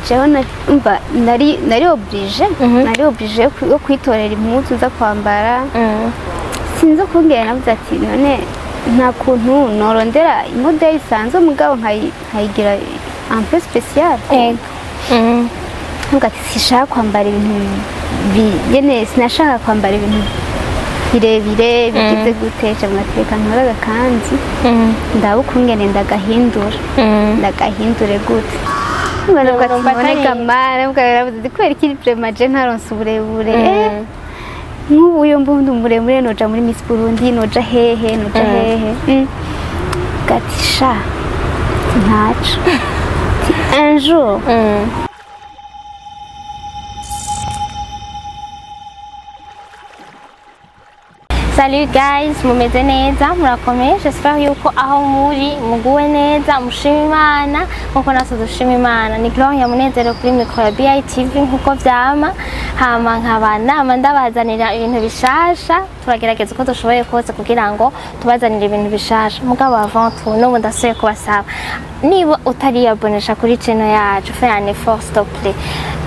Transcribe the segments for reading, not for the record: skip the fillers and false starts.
jewe nari oblige yo kwitorera impuzu za kwambara sinzi kungera navuze ati none nta kuntu norondera imodeli isanzwe mugabo nkayigira un peu spécial ati sishaka kwambara ibintu bigene sinashaka kwambara ibintu birebire bigize gutesha amateka nkora agakanzu ndabukungene ndagahindure gute mboneka mara mbwarabuze kwera ikiri premaje ntaronse uburebure nk'ubu uyo mbundi umuremure noja muri Miss Burundi noja hehe gatisha ntaco un jour Salut guys, mumeze neza murakomeye j'espère yuko aho muri muguwe neza mushima Imana nkuko natwe dushima Imana ni Gloria Munezero kuri micro ya BITV nkuko vyama hama nk'abana ndabazanira ibintu bishasha turagerageza uko dushoboye kose kugira ngo tubazanire ibintu bishasha mugabo avant tout no ndasuye kubasaba niba utari abonesha kuri channel yacu fais un effort s'il te plaît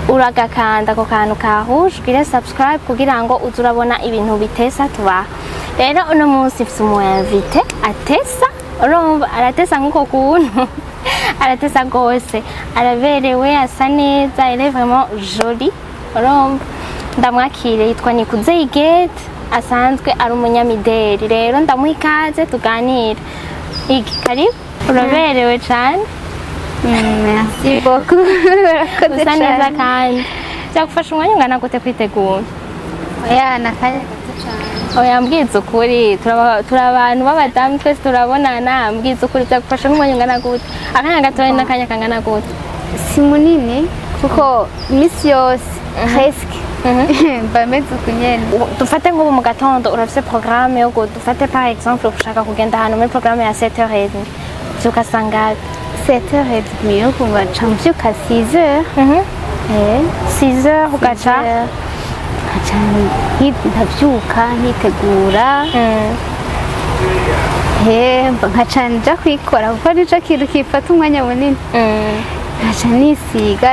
uragakanda ko kantu kahuje gire subscribe kugira ngo uzurabona ibintu bitesa tuba rero uno munsi mfise umuyavite atesa urumva aratesa nkuko kuntu aratesa gose araberewe asa neza il est vraiment joli urumva ndamwakire yitwa Nikuze Huguette asanzwe ari umunyamideli rero ndamuhikaze tuganire iki karibu uraberewe cyane merci beaucoup usa neza kandi byagufasha umwanya ungana gute kwitegura oya nakanya oya mbwiza ukuri turi abantu b'abadamu twese turabonana mbwiza ukuri byagufasha nk'umwanya ungana gute akanya gatoya n'akanya kangana gute si munini kuko imisi yose presque bameze ukunyene dufate nk'ubu mu gatondo urafise programme yo dufate par exemple ushaka kugenda ahantu muri programme ya 7h30 byuka sangapi 7h30 yo kubaca mbyuka 6h 6h ugaca ndabyuka nkitegura nkaca nja kwikora kuko nico kintu kifata umwanya munini nkaca nisiga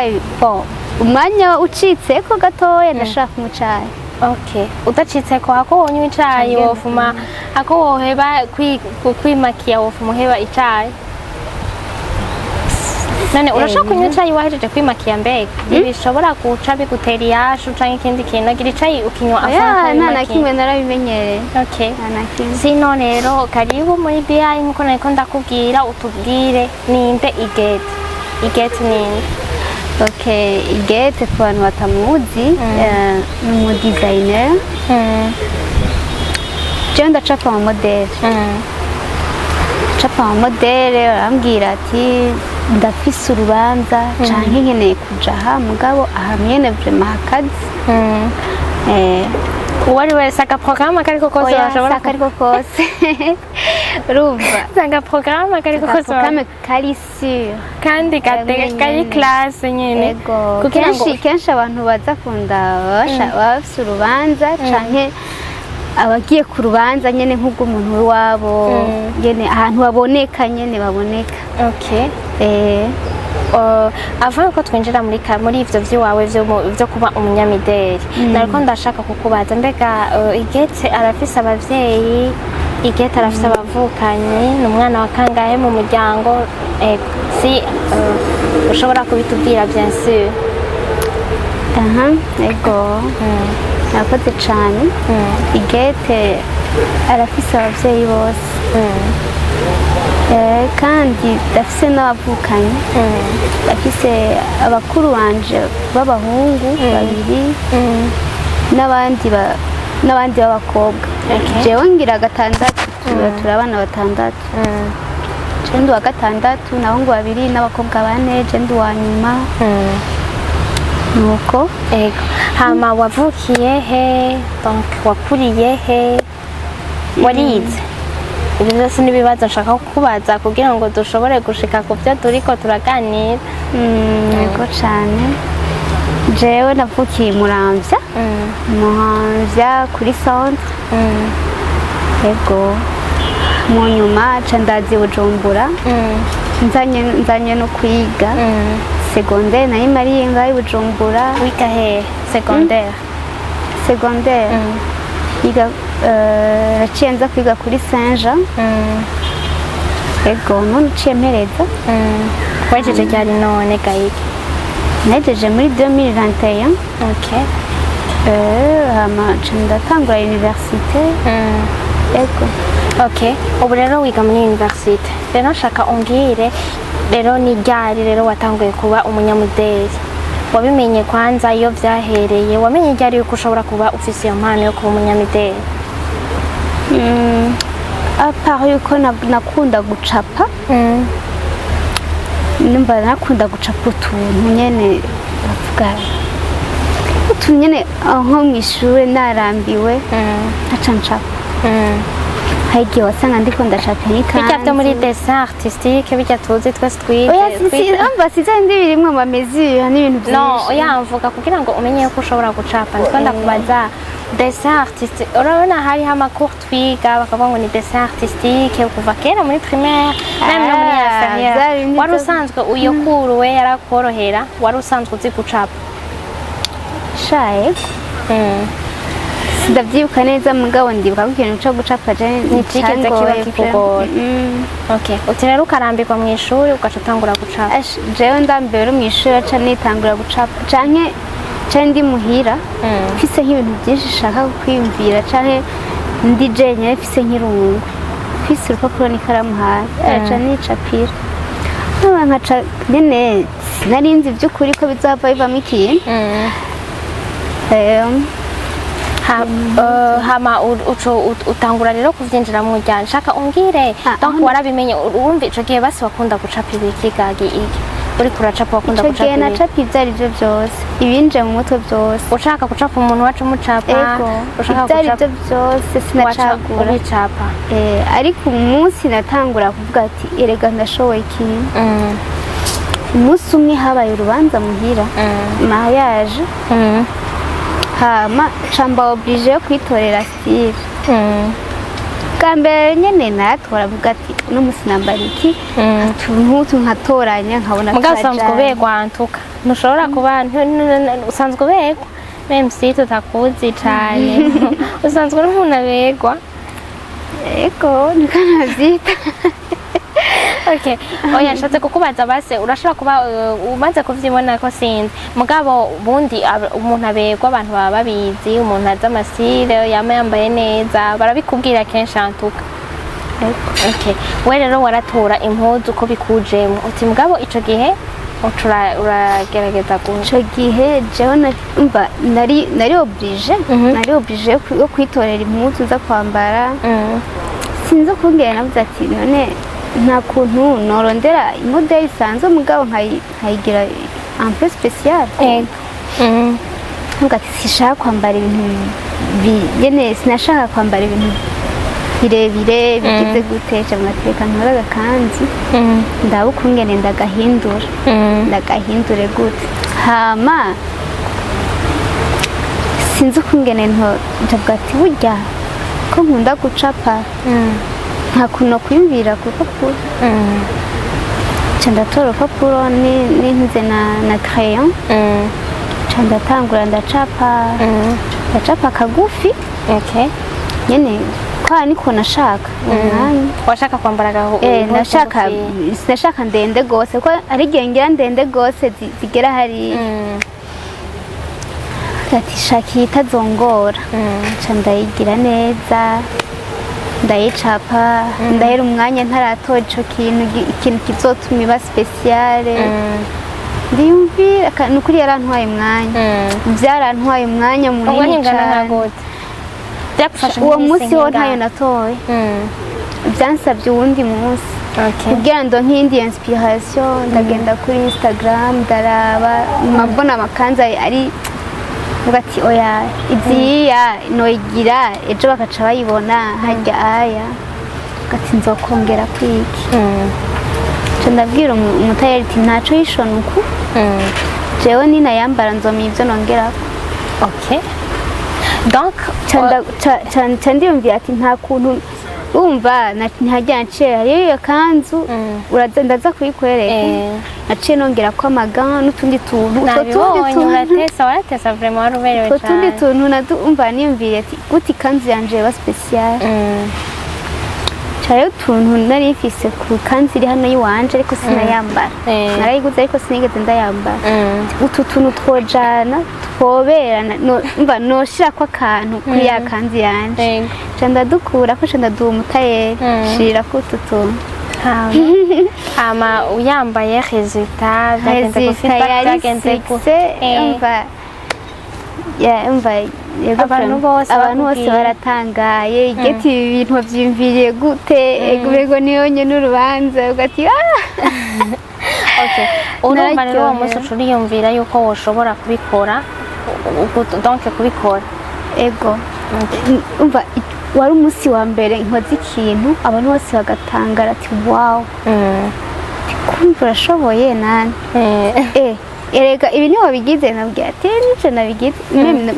umwanya ucitseko gatoya ndashaka umucayi okay udacitseko hako wonywa icayi wofuma hako woheba kwimakiya wofuma uheba icayi none urashaka kunywa icayi wahejeje kwimakiya mbega bishobora guca bigutera iyashu canke ikindi kintu agira icayi ukinywa afana nta na kimwe narabimenyereye okay sino rero karibu muri BI nkuko nariko ndakubwira utubwire ninde Huguette ninde okay Huguette ku bantu batamuzi ni umu designer jewe ndacapa mu modele arambwira ati ndafise urubanza canke nkeneye kuja aha mugabo aha mwene vraiment hakazi uwari wese agaprograme kariko kose bashobora kariko kose urumva agaprograme kariko kose programme kari sûr kandi kari classe nyene kugira ngo kenshi abantu baza kundaba bafise urubanza canke abagiye ku rubanza nyene nk'ubwo umuntu wabo nyene ahantu baboneka nyene baboneka okay avant ko twinjira muri ivyo vyiwawe vyo kuba umunyamideli nariko ndashaka kukubaza mbega Huguette arafise abavyeyi Huguette arafise abavukanyi n'umwana wa kangahe mu muryango si ushobora kubitubwira bien sûr ego nakoze cane Huguette arafise abavyeyi bose kandi dafise n'abavukanyi dafise abakuru banje b'abahungu babiri n'abandi b'abakobwa jewe ngira gatandatu turi abana batandatu jewe ndi uwa gatandatu n'abahungu babiri n'abakobwa bane jewe ndi uwa nyuma nuko ego hama wavukiye he donc wakuriye he warize ibyo byose n'ibibazo nshaka kukubaza kugira ngo dushobore gushika ku byo turiko turaganira yego cane jewe navukiye Muramvya kuri centre yego mu nyuma ca ndazi Bujumbura nzanye no kwiga secondaire nayo mariye ngaho i Bujumbura. wiga he secondaire Secondaire yiga naciye nza kwiga kuri Saint-Jean. Ego none uciye mpereza. wajeje ryari none gayiga Najeje muri 2021. okay Hama ndatangura université. Ego okay ubu rero wiga muri university rero nshaka umbwire rero ni ryari rero watanguye kuba umunyamudeli wabimenye kwanza iyo vyahereye wamenye ryari yuko ushobora kuba ufise iyo mpano yo kuba umunyamideli apart yuko nakunda gucapa. Numva nakunda gucapa utuntu nyene bavuga utuntu nyene nko mw'ishure narambiwe nkaca ncapa. Hagiye wasanga ndiko ndacapa n'ikanzu bijya byo muri dessin artistique bijya tuzi twese twize amba sizandi birimwe ama mesure n'ibintu byinshi. no oya mvuga kugira ngo umenye ko ushobora gucapa ndiko ndakubaza dessin artistique urabona hari hama cours twiga bakavuga ngo ni dessin artistique kuva kera muri primaire même no muri inférieur wari usanzwe uyo kuru we yarakorohera wari usanzwe uzi gucapa shaye ndavyibuka neza mugabo ndibuka ko ikintu cyo gucapa je ntikigeze kiba kikugora. Okay utirero ukarambirwa mu ishuri ugaca utangura gucapa. Jewe ndambiwe mu ishuri aca nitangura gucapa canke ndi muhira mfise nk'ibintu byinshi shaka kwiyumvira canke ndi jenye mfise nk'irungu mfise urupapuro n'ikaramu hasi aca nicapira nkaca nyene narinzi by'ukuri ko bizava bivamo ikintu. Hama utangura rero kuvyinjira mu ryanje nshaka umbwire donc warabimenye urumva ico gihe basi wakunda gucapa ibiki gagi iki uri kuracapa wakunda gucapa ico gihe nacapa ivyari byo byose ibinje mu mutwe byose ushaka gucapa umuntu wacu mucapa ushaka ivyari byo byose sinacagura ubicapa ariko umunsi natangura kuvuga ati erega ndashoboye ikintu umunsi umwe habaye urubanza muhira mariage hama chamba oblige yo kwitorera style kambere nyene natora avuga ati no musinambara iki tuntu nkatoranya nkabona mugasanzwe begwa ntuka ntushobora kuba usanzwe begwa même si tutakuzi cyane usanzwe n'umuntu abegwa ego nikanavyita. Okay oya nshatse kukubaza base urashobora kuba umaze kuvyibona ko sinzi mugabo bundi umuntu abegwa abantu baba babizi umuntu aza amasire yambaye neza barabikubwira kenshi antuka. Okay we rero waratora impuzu ko bikujemo uti mugabo ico gihe uragerageza ico gihe jewe umva nari oblige yo kwitorera impuzu za kwambara sinzi kungera navuze ati none nta kuntu norondera imodeli isanzwe mugabo nkayigira un peu spécial. Ati sishaka kwambara ibintu nyene sinashaka kwambara ibintu birebire bigize guteca amateka nkora agakanzu ndabukungene ndagahindure gute hama sinzi ukungene ndavuga ati burya ko nkunda gucapa nta kuntu kwiyumvira ku rupapuro ndatora urupapuro n'intuze na crayon ndatangura ndacapa kagufi nyene kwa niko nashaka washaka kwambara sinashaka ndende gose ko ari igihe ngira ndende gose zigera hari ati shaki itazongora ndayigira neza ndayicapa ndahera umwanya ntaratora ico ikintu kizotuma iba speciale ndiyumvira nukuri yarantwaye umwanya byarantwaye umwanya munini cyane uwo munsi wo ntayo natoye byansabye uwundi munsi kugira ngo nk'indi inspiration ndagenda kuri Instagram ndaraba mbona amakanzu ari ugati oya iziya noyigira ejo bakaca bayibona hajya aya ugati nzokongera kwiki ndabwira umutayeri ati ntaco yishona uku jewe nina yambara nzoma ivyo nongerako. Okay donc ndiyumvira ati nta kuntu umva ntihajya ncera iyo kanzu ndaza kuyikwereka naciye nongera ko amaga n'utundi tuntu waratesa vraiment waruberewe cyane utundi tuntu umva niyumvire ati guti kanzu yanje ba special cyari utuntu nari mfise ku kanzu iri hano yiwanje ariko sinayambara narayiguze ariko sinigeze ndayambara utu tuntu twojana twoberana umva noshira ko akantu kuri ya kanzu yanje ndadukura ko ndaduha umutayeri shira ko utu tuntu ama uyambaye resultat byagenze abantu bose baratangaye igeti ibintu byimviriye gute egubego niyo nyene urubanza ugati urumva rero uwo munsi uriyumvira yuko woshobora kubikora donc kubikora ego umva wari umunsi wa mbere nkoze ikintu abantu bose bagatangara ati wow kumva urashoboye nani erega ibi niho bigize nabwiye ati nico nabigize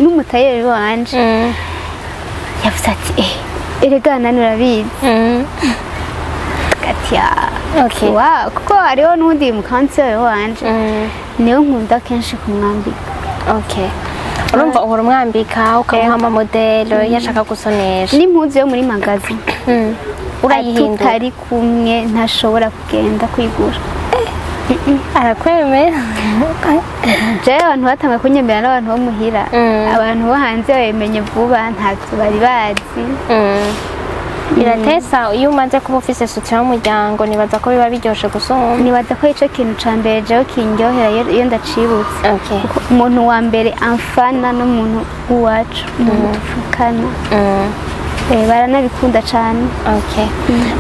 n'umutayeri wanje yavuze ati erega nani urabizi ati wow kuko hariho n'undi mukanseri wanje niyo nkunda kenshi kumwambika urumva uhora umwambika ukamuha amamodelo yashaka gusonesha n'impuzu yo muri magazi urayihindura tutari kumwe ntashobora kugenda kwigura arakwemera jewe abantu batangaye kunyemera n'abantu bo muhira abantu bo hanze babimenye vuba ntacyo bari bazi biratesa iyo umaze kuba ufise soutien y'umuryango nibaza ko biba biryoshe gusumba nibaza ko ico kintu ca mbere jewe kindyohera iyo ndacibutse umuntu wa mbere amfana n'umuntu w'iwacu umuntu tuvukana baranabikunda cane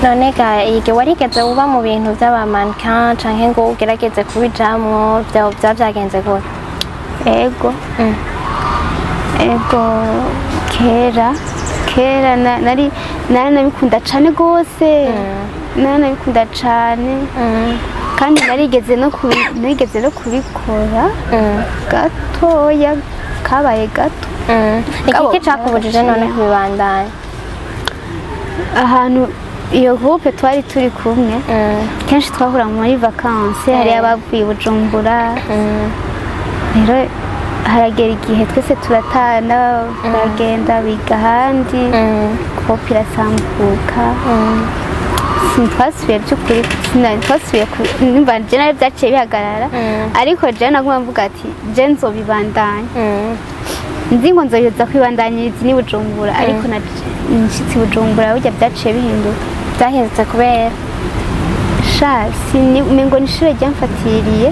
none ga yige warigeze uba mu bintu by'abamannequin canke ngo ugerageze kubijamwo byagenze gute ego kera nari nabikunda cane gose nabikunda cane kandi narigeze no kubikora gatoya kabaye gato iki cakubujije none kubibandanya ahantu iyo groupe twari turi kumwe kenshi twahura muri vacances hari abavuye Bujumbura rero haragera igihe twese turatana bagenda biga ahandi groupe irasambuka twasubiye by'ukuri twasubiye nimba je nawe byaciye bihagarara ariko je naguma mvuga ati je nzobibandanya nzi ngo nzoyoza kwibandanyiriza ni Bujumbura ariko nshitsi Bujumbura burya byaciye bihinduka byahindutse kubera mengo nishure ryamfatiriye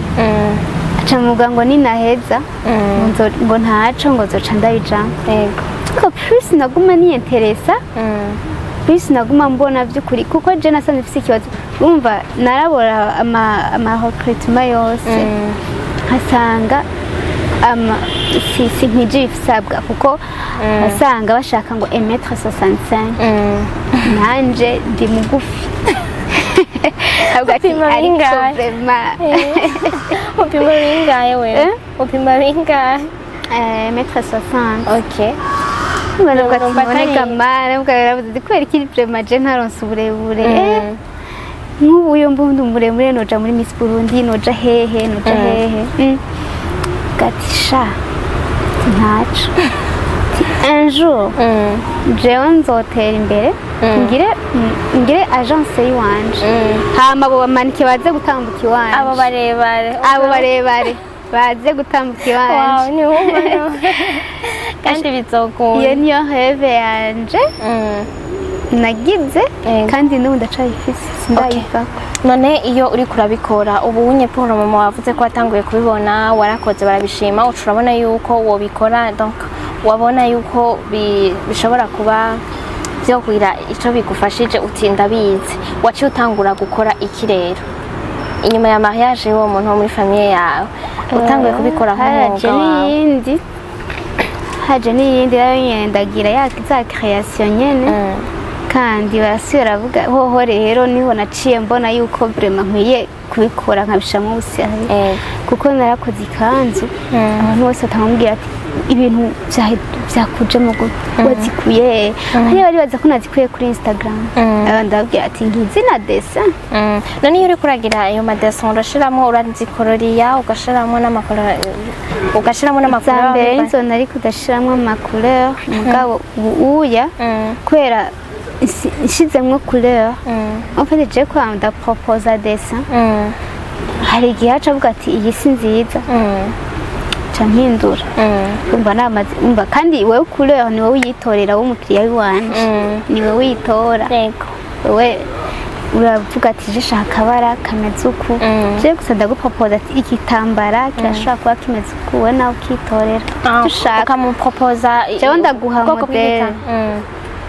aca muvuga ngo ninaheza ngo ntaco ngo zoca ndabijamwo ariko plus naguma niyenteresa plus naguma mbona by'ukuri kuko je nasanze mfise ikibazo urumva narabora ama recruitment yose nkasanga si nkije ifisabwa kuko basanga bashaka ngo 1m65 nanje ndi mugufi upima bingahe wewe upima bingahe 1m60 kubera ikiri prema je ntaronse uburebure nk'ubu uyo mbundi umuremure noja muri Miss Burundi noja hehe gatisha ntaco un jour jewe nzotera imbere ngire agence yanje hama abo bamanike baze gutambuka iwanje abo barebare baze gutambuka iwanje kandi bizokunda iyo niyo rêve yanje nagize kandi n'ubu ndacayifise sindayivako none iyo uri kurabikora ubu unye Paul mama wavuze ko watanguye kubibona warakoze barabishima urabona yuko wobikora donc wabona yuko bishobora kuba byo kugira ico bigufashije utinda bize waciye utangura gukora iki rero inyuma ya mariage y'uwo muntu wo muri famille yawe utanguye kubikora nk'umwuga wawe haje n'iyindi ndagira za création nyene kandi barasubira bavuga hoho rero niho naciye mbona yuko vraiment nkwiye kubikora nkabishamo ubusirahe kuko narakoze ikanzu abantu bose batamubwira ati ibintu byakuja mu wazikuye hariya bari baza ko nazikuye kuri Instagram ndababwira ati ngizi na dessin none iyo uri kuragira ayo madessin urashiramo uranzikororiya ugashiramo n'amakolor mbere inzo nari kudashiramo amacouleur mugabo uya kwera nshizemwo couleur en fait je quoi ndapropose dessin hari igihe aca avuga ati iyi si nziza mpindura umva namaze umva kandi wewe couleur ni wowe uyitorera w'umukiriya wanje ni wowe uyitora wewe uravuga ati je shaka bara kameze uku je gusa ndagupropose ati igitambara kirashobora kuba kimeze uku we nawe ukitorera dushaka ukamuproposa jewe ndaguha model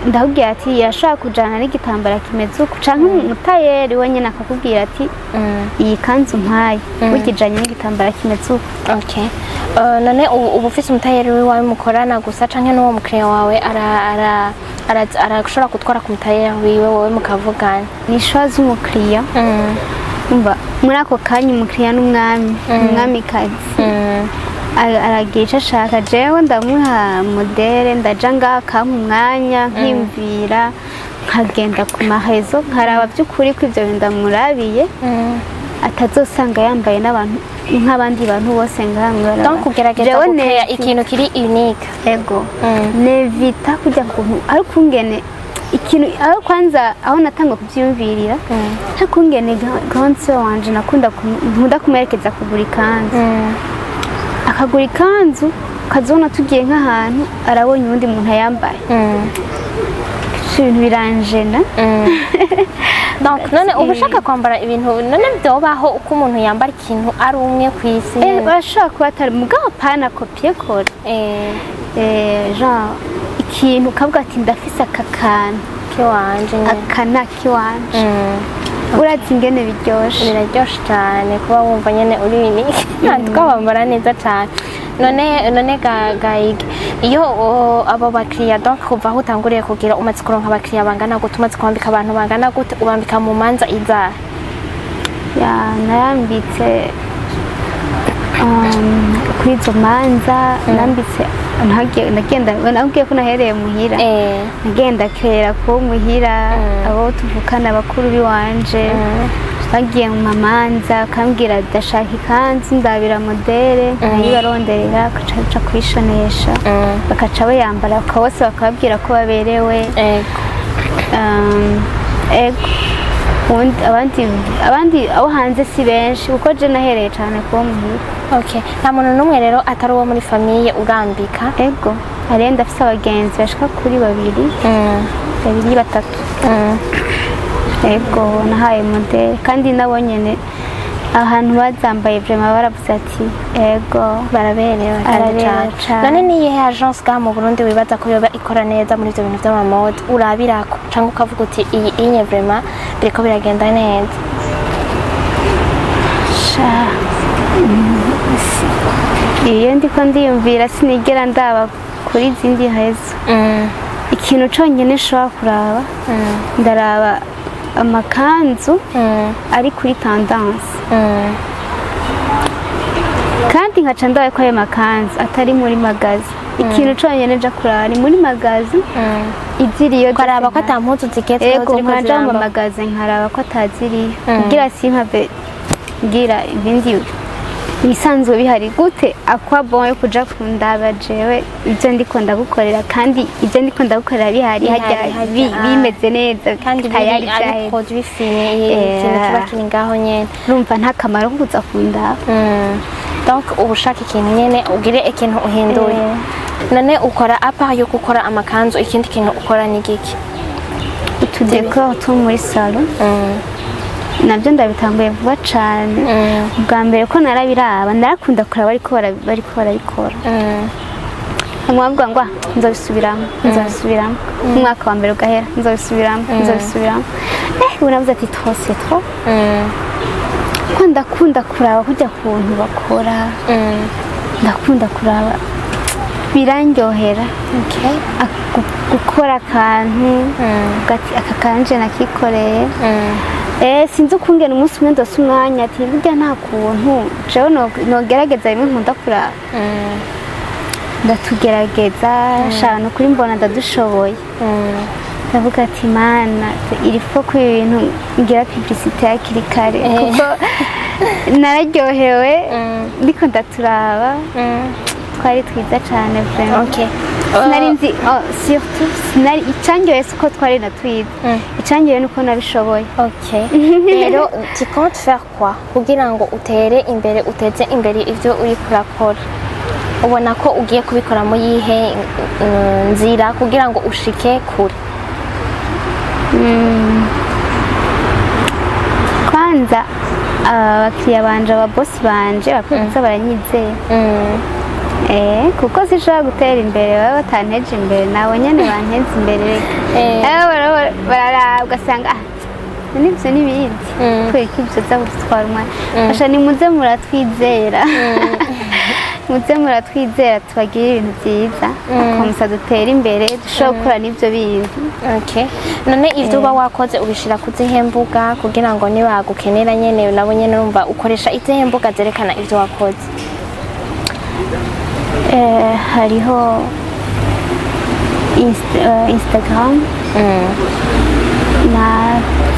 ndakubwira ati yashaka kujana n'igitambara kimeze uku canke umutayeri wenyine akakubwira ati iyi kanzu mpaye wikijanye n'igitambara kimeze uku none ubu ufise umutayeri wawe mukorana gusa canke n'uwo mukiriya wawe arashobora gutwara ku mutayeri wiwe wowe mukavugana nishwa z'umukiriya umva muri ako kanya umukiriya n'umwamikazi aragira icyo ashaka jewe ndamuha modele ndaja ngaho akampa umwanya nkimvira nkagenda ku mahezo nkaraba by'ukuri ko ibyo ndamurabiye atazosanga yambaye n'abantu nk'abandi bantu bose ngangara donc kugerageza gukaya ikintu kiri unique ego nevita kujya kuntu ari kungene ikintu aho kwanza aho natanga kubyumvirira ntakungene gonse wanje nakunda kumerekeza kugura ikanzu akagura ikanzu kazona tugiye nk'ahantu arabonye undi muntu ayambaye ibintu biranjena donc none ubushaka kwambara ibintu none byobaho uko umuntu yambara ikintu ari umwe ku isi bashaka kuba atari mugabo pana kopie kora genre ikintu kavuga ati ndafise aka kantu kiwanje akana kiwanje urazi ingene biraryoshe cyane kuba wumva nyene uri unique twabambara neza cyane none gayige iyo abo bakiriya donc kuva aho utanguriye kugira umaze kuronka abakiriya bangana gute umaze kwambika abantu bangana gute ubambika mu manza izahe narambitse kuri izo manza nambitse nabwiye ko nahereye muhira nagenda kera ko muhira abo tuvukana bakuru biwanje bagiye mu mamanza akambwira ndashaka ikanzu ndabira modele nkayibaronderera bakaca kuyishonesha bakaca bayambara bose bakababwira ko baberewe abandi abo hanze si benshi kuko je nahereye cyane kuba muhira nta muntu n'umwe rero atari uwo muri famiye urambika ego hariya ndafise abagenzi bashika kuri babiri batatu ego nahaye modele kandi nabo nyene ahantu bazambaye vraiment baravuze ati ego baraberewe cyane none niyihe agence ga mu Burundi wibaza ko yoba ikora neza muri ibyo bintu by'amamode urabirako cyangwa ukavuga uti iyi inye vraiment biriko biragenda neza iyo ndiko ndiyumvira sinigera ndaba kuri izindi hezo ikintu conyene nshobora kuraba ndaraba amakanzu ari kuri tendance kandi nkaca ndabaye ko ayo makanzu atari muri magazi ikintu conyene nja kuraba ni muri magazi iziriyo ukaraba ko ata mpuzu zigezweho ziriko ziramba mu magazi nkaraba ko ataziriyo kugira simpave ngira ibindi bisanzwe bihari gute akwa bon yo kuja kundaba jewe ibyo ndiko ndagukorera kandi ibyo ndiko ndagukorera bihari hajya bimeze neza kandi biri ari produit fini ikintu kiba kiri ngaho nyene urumva nta kamaro kuza kundaba donc ubushaka ikintu nyene ugire ikintu uhinduye none ukora apa yo gukora amakanzu ikindi kintu ukora ni giki utudeko two muri salon nabyo ndabitanguye vuba cyane ubwa mbere ko narabiraba ndarakunda kuraba bariko barabikora umwabwa ngo nzobisubiramo umwaka wa mbere ugahera nzobisubiramo unavuze ati twose two ko ndakunda kuraba kujya kuntu bakora ndakunda kuraba birandyohera Okay. gukora akantu aka kanje nakikoreye sinzi ukungena umunsi umwe ndose umwanya ati burya nta kuntu jewe nogerageza rimwe nkunda kuraba ndatugerageza shana ukuri mbona ndadushoboye ndavuga ati mana iri fo ko ibintu ngira publicité hakiri kare kuko nararyohewe ndiko ndaturaba twari twiza cyane vraiment sinari nzi surtout sinari icyangiye suko twari natwiza icyangiye nuko nabishoboye rero tu comptes faire quoi kugira ngo utere imbere uteze imbere ivyo uri kurakora ubona ko ugiye kubikora mu yihe nzira kugira ngo ushike kure kwanza abakiriya banje ababosi banje bakunze baranyizeye kuko zishobora gutera imbere baba batanteje imbere nabo nyene banteze imbere bararaba ugasanga n'ibyo n'ibindi kubera ko ibyo za gutwara umwanya asha ni muze muratwizera muze muratwizera tubagire ibintu byiza komsa dutera imbere dushobora gukora n'ibyo bindi none ivyo uba wakoze ubishira kuzihe mbuga kugira ngo nibagukenera nyene nabo nyene urumva ukoresha izihe mbuga zerekana ivyo wakoze hariho Instagram na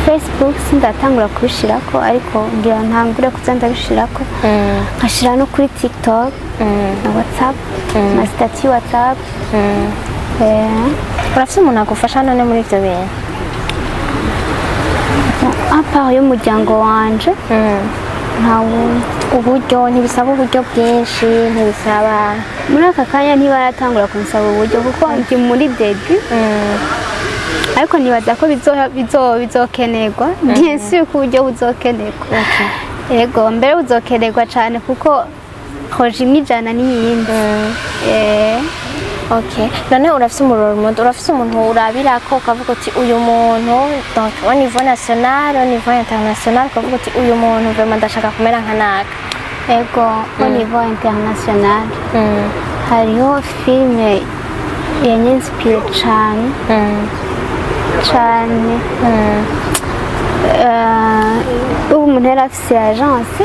Facebook sindatangura kubishirako ariko ngira ntangure kuza ndabishirako nkashira no kuri TikTok na WhatsApp na statut WhatsApp urafise umuntu agufasha none muri ivyo bintu apart y'umuryango wanje uburyo ntibisaba uburyo bwinshi ntibisaba muri aka kanya ntibaratangura kunsaba uburyo kuko ndi muri debut ariko nibaza ko bizokenerwa bien sûr ko uburyo buzokenerwa yego mbere buzokenerwa cyane kuko hoje imijana n'iyindi none urafise umurorimodo urafise umuntu urabirako ukavuga uti uyu muntu donc au niveau national au niveau international ukavuga uti uyu muntu vraiment ndashaka kumera nka naka yego au niveau international hariho filime yanyinsipire cyane cyane ubu umuntu yari afise agence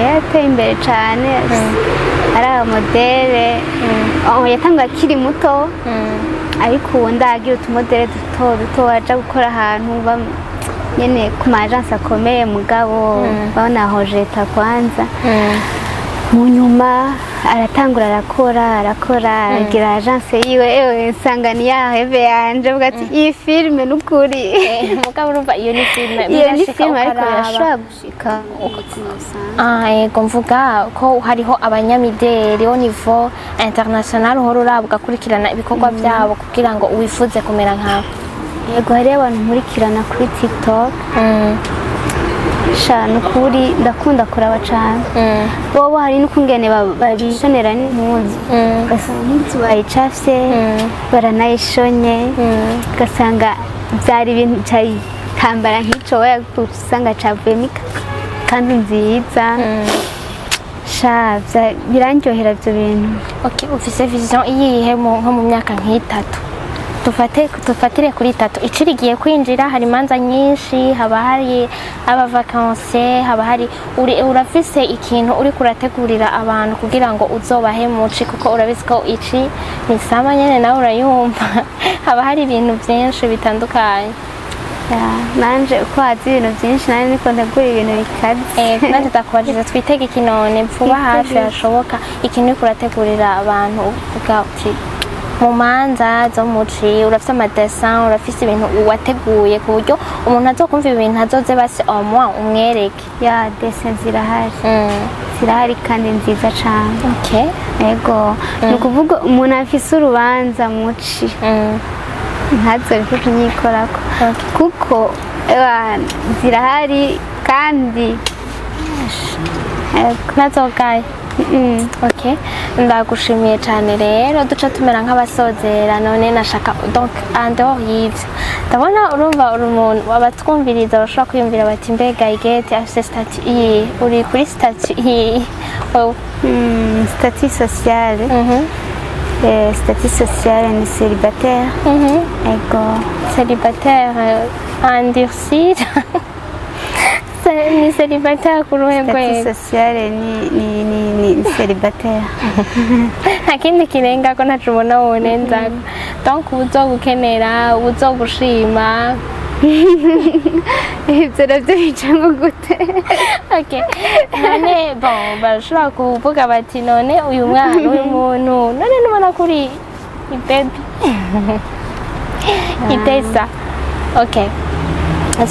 yateye imbere cyane ari abamodele yatanguye akiri muto ariko ubu ndagira utumodele duto waja gukora ahantu nyene ku ma agence akomeye mugabo banahoje leta kwanza mu nyuma aratangura arakora aragira agence yiwe nsanga ni yaheve yanje avuga ati iyi filime n'ukuri mugabo urumva iyo ni filime ariko yashobora gushika yego mvuga ko hariho abanyamideli au niveau international uhora uraba ugakurikirana ibikorwa byabo kugira ngo wifuze kumera nkabo yego hariho abantu nkurikirana kuri TikTok nukuri ndakunda kuraba cyane bobo hari n'ukungene babishonera n'impuzu ugasanga impuzu bayicafye baranayishonye ugasanga byari ibintu cyayitambara nk'ico usanga cavuyemo kandi nziza birandyohera ibyo bintu ufise vision iyihe nko mu myaka nk'itatu tufatire kuri itatu icirigiye kwinjira hari imanza nyinshi haba hari abavakanse haba hari urafise ikintu uri kurategurira abantu kugira ngo uzobahe muci kuko urabizi ko ici ni sama nyene nawe urayumva haba hari ibintu byinshi bitandukanye nanje uko hazi ibintu byinshi nanje niko ntegura ibintu bikaze nanje ndakubajije twitege iki none vuba hafi hashoboka ikintu uri kurategurira abantu uvuga uti mu manza zo muci urafise amadesin urafise ibintu wateguye ku buryo umuntu azokumva ibintu azoze basi au moins umwereke desin zirahari kandi nziza cyane yego ni ukuvuga umuntu afise urubanza muci ntazoreke kunyikorako kuko zirahari kandi nazogaye Okay, ndagushimiye cyane rero duca tumera nk'abasozera none nashaka donc andor y'ivyo ndabona urumva umuntu abatwumviriza bashobora kwiyumvira bati mbega Huguette afise statut iyi uri kuri statut iyi statut sociale statut sociale ni célibataire ego célibataire endurci ni célibataire ku ruhe rwego statut sociale ni célibataire nta kindi kirenga ko ntacu ubona wonenzaga donc uzogukenera uzogushima ibyo nabyo bicamo gute okay none bon barashobora kuvuga bati none uyu mwana uyu muntu none nubona kuri baby itesa okay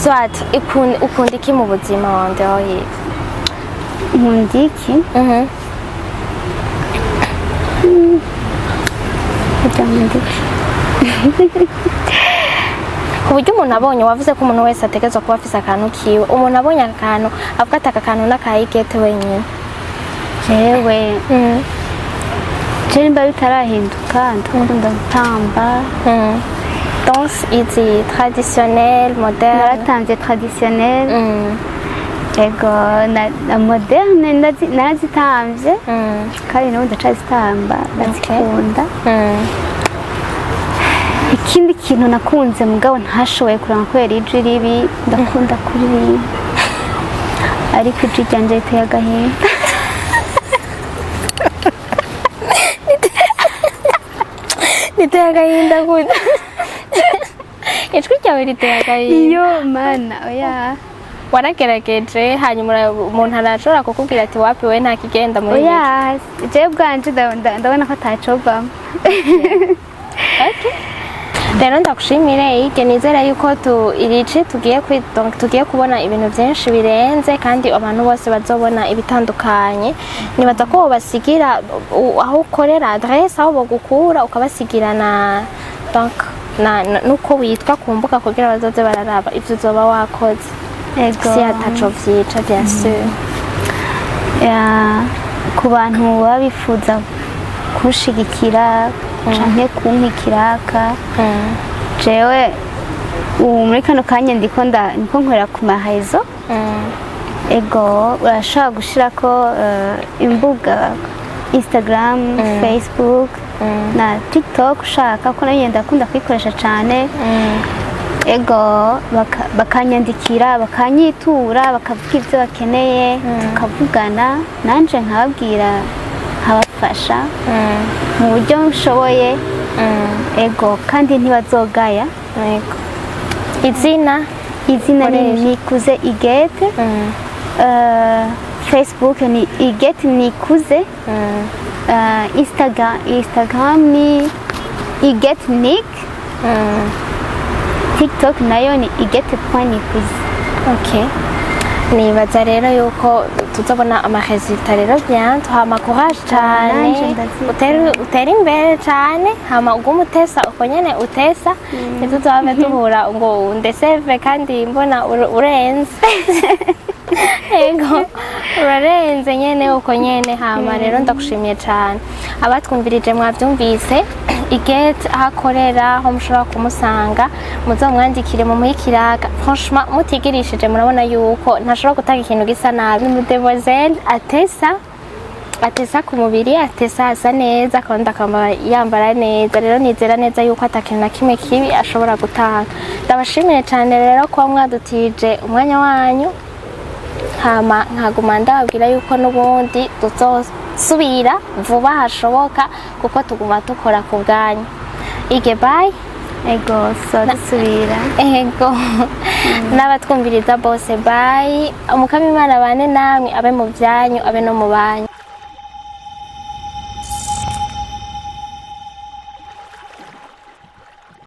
soit ukunda iki mu buzima wande wawe nkunda iki ku buryo umuntu abonye wavuze ko umuntu wese ategerezwa kuba afise akantu kiwe umuntu abonye akantu avuga ati aka kantu n'aka Huguette wenyine jewe mba bitarahinduka ndakunda gutamba danse izi traditionnelle moderne naratanze traditionnelle ego na moderne narazitamvye kandi n'ubu ndacazitamba ndazikunda ikindi kintu nakunze mugabo ntashoboye kuranga kubera ijwi ribi ndakunda kuririmba ariko ijwi ryanje riteye agahinda riteye agahinda gute ijwi ryawe riteye agahinda iyo mana oya waragerageje hanyuma umuntu arashobora kukubwira ati wapi we nta kigenda muri oya jewe bwanje ndabona ko atacovamo rero ndagushimire Huguette nizera yuko irici tugiye kubona ibintu byinshi birenze kandi abantu bose bazobona ibitandukanye nibaza ko basigira aho ukorera adresse aho bagukura ukabasigira na donc nuko witwa ku mbuga kugira bazoze bararaba ivyo uzoba wakoze si ataco vyica bien sûr ku bantu baba bifuza kunshigikira canke kumpikiraka jewe muri kano kanya ndiko nkorera ku mahezo ego urashobora gushirako imbuga Instagram, Facebook na TikTok ushaka ko nayo ndakunda kwikoresha cane ego bakanyandikira bakanyitura bakavuga ivyo bakeneye tukavugana nanje nkababwira nkabafasha mu buryo nshoboye ego kandi ntibazogaya ego izina ni Nikuze Huguette Facebook ni Huguette NIKUZE Instagram ni Huguette Nik TikTok nayo ni Huguette.nikuze okay nibaza rero yuko tuzobona amaresultat rero bientôt hama courage cyane utera imbere cyane hama ugume utesa uko nyene utesa ntituzobe duhura ngo ndeseve kandi mbona urenze ego urarenze nyene uko nyene hama rero ndagushimiye cyane abatwumvirije mwabyumvise Huguette ahakorera aho mushobora kumusanga muzamwandikire mu muhikiraga franchement mutigirishije murabona yuko ntashobora gutanga ikintu gisa nabi umudemoiselle atesa ku mubiri atesa asa neza kandi akamba yambara neza rero nizera neza yuko atakintu na kimwe kibi ashobora gutanga ndabashimire cyane rero kuba mwadutije umwanya wanyu hama nkaguma ndababwira yuko n'ubundi tuzosubira vuba hashoboka kuko tuguma dukora ku bwanyu bye ego so dusubira ego n'abatwumviriza bose bye umukama Imana bane namwe abe mu byanyu abe no mu banyu